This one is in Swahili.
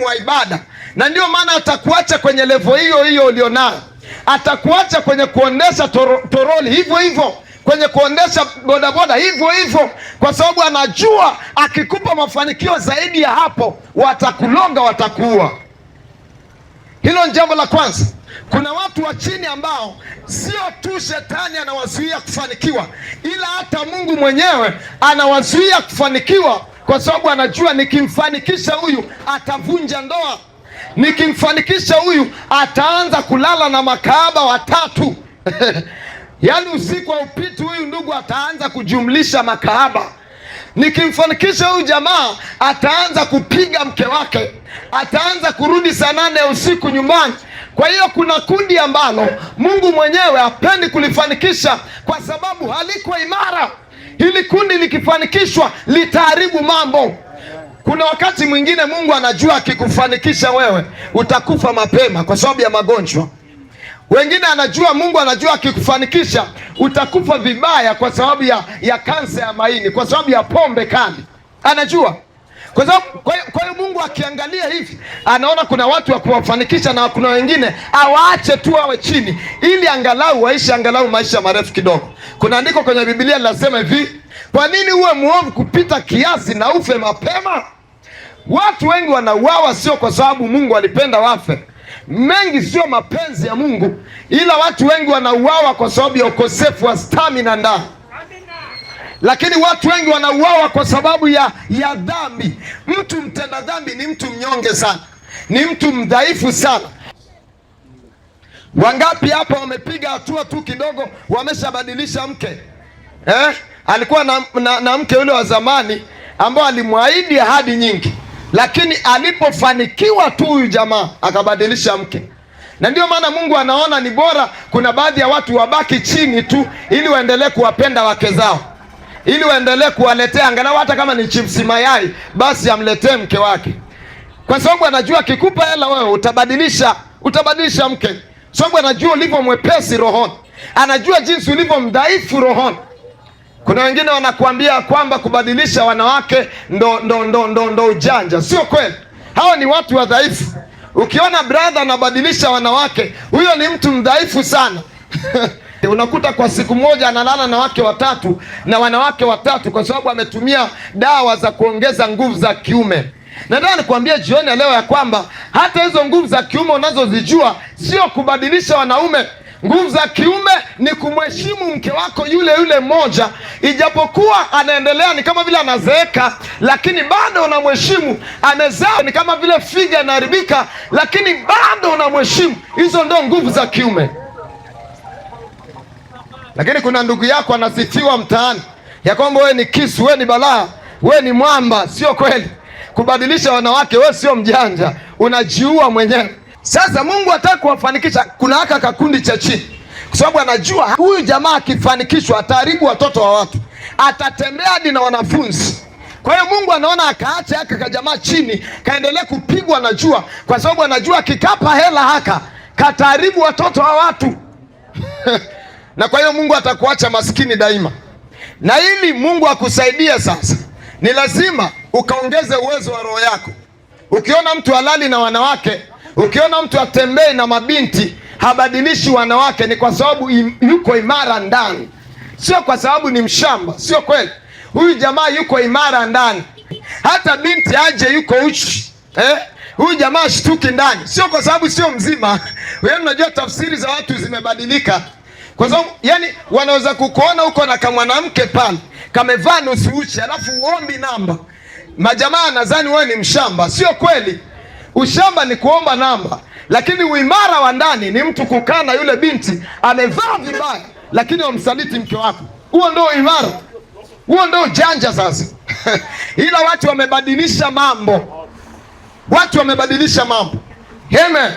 umuhimu wa ibada, na ndio maana atakuacha kwenye level hiyo hiyo ulionayo. Atakuacha kwenye kuondesha toroli hivyo hivyo, kwenye kuondesha bodaboda hivyo hivyo, kwa sababu anajua akikupa mafanikio zaidi ya hapo watakulonga, watakuua. Hilo ni jambo la kwanza. Kuna watu wa chini ambao sio tu shetani anawazuia kufanikiwa, ila hata Mungu mwenyewe anawazuia kufanikiwa, kwa sababu anajua nikimfanikisha huyu atavunja ndoa, nikimfanikisha huyu ataanza kulala na makahaba watatu. Yaani usiku wa upiti huyu ndugu ataanza kujumlisha makahaba. Nikimfanikisha huyu jamaa ataanza kupiga mke wake, ataanza kurudi saa 8 usiku nyumbani. Kwa hiyo kuna kundi ambalo Mungu mwenyewe hapendi kulifanikisha kwa sababu haliko imara. Hili kundi likifanikishwa litaharibu mambo. Kuna wakati mwingine Mungu anajua akikufanikisha wewe utakufa mapema kwa sababu ya magonjwa. Wengine Mungu anajua akikufanikisha utakufa vibaya kwa sababu ya kansa ya maini, kwa sababu ya pombe kali. Anajua. Kwa hiyo Mungu akiangalia hivi anaona kuna watu wa kuwafanikisha na kuna wengine awaache tu wawe chini ili angalau waishi angalau maisha marefu kidogo. Kuna andiko kwenye Biblia linasema hivi, kwa nini uwe muovu kupita kiasi na ufe mapema? Watu wengi wanauawa sio kwa sababu Mungu alipenda wafe. Mengi sio mapenzi ya Mungu, ila watu wengi wanauawa kwa sababu ya ukosefu wa stamina ndani. Lakini watu wengi wanauawa kwa sababu ya dhambi. Mtu mtenda dhambi ni mtu mnyonge sana, ni mtu mdhaifu sana. Wangapi hapa wamepiga hatua tu kidogo wameshabadilisha mke? Alikuwa na mke yule wa zamani ambao alimwahidi ahadi nyingi, lakini alipofanikiwa tu huyu jamaa akabadilisha mke. Na ndio maana Mungu anaona ni bora kuna baadhi ya watu wabaki chini tu ili waendelee kuwapenda wake zao, ili waendelee kuwaletea angalau hata kama ni chipsi mayai, basi amletee mke wake, kwa sababu anajua akikupa hela wewe utabadilisha mke, sababu anajua ulivyo mwepesi rohoni, anajua jinsi ulivyo mdhaifu rohoni. Kuna wengine wanakuambia kwamba kubadilisha wanawake ndo ujanja. Sio kweli. Hao ni watu wadhaifu. Ukiona brother anabadilisha wanawake, huyo ni mtu mdhaifu sana. Unakuta kwa siku moja analala na wake watatu na wanawake watatu kwa sababu ametumia dawa za kuongeza nguvu za kiume. Nataka nikwambie jioni ya leo ya kwamba hata hizo nguvu za kiume unazozijua sio kubadilisha wanaume. Nguvu za kiume ni kumheshimu mke wako yule yule mmoja, ijapokuwa anaendelea ni kama vile anazeeka, lakini bado unamheshimu. Amezaa ni kama vile figa inaharibika, lakini bado unamheshimu. Hizo ndio nguvu za kiume. Lakini kuna ndugu yako anasifiwa mtaani ya kwamba wewe ni kisu, wewe ni balaa, wewe ni mwamba. Sio kweli. Kubadilisha wanawake, wewe sio mjanja, unajiua mwenyewe. Sasa Mungu hataki kuwafanikisha kuna haka kakundi cha chini, kwa sababu anajua huyu jamaa akifanikishwa ataharibu watoto wa watu, atatembea hadi na wanafunzi. Kwa hiyo Mungu anaona akaacha haka kajamaa chini kaendelee kupigwa na jua, kwa sababu anajua akikapa hela haka kataharibu watoto wa watu. Na kwa hiyo Mungu atakuacha maskini daima. Na ili Mungu akusaidie sasa, ni lazima ukaongeze uwezo wa roho yako. Ukiona mtu halali na wanawake, ukiona mtu atembei na mabinti habadilishi wanawake, ni kwa sababu yuko imara ndani, sio kwa sababu ni mshamba. Sio kweli. Huyu jamaa yuko imara ndani. Hata binti aje yuko uchi, huyu jamaa shtuki ndani, sio kwa sababu sio mzima. Wewe unajua tafsiri za watu zimebadilika, kwa sababu yani wanaweza kukuona huko na kama mwanamke pale kamevaa nusu uchi alafu uombi namba. Majamaa nadhani wewe ni mshamba. Sio kweli. Ushamba ni kuomba namba, lakini uimara wa ndani ni mtu kukaa na yule binti amevaa vibaya lakini wamsaliti mke wako. Huo ndio imara, huo ndio janja sasa. Ila watu wamebadilisha mambo, watu wamebadilisha mambo. Amen.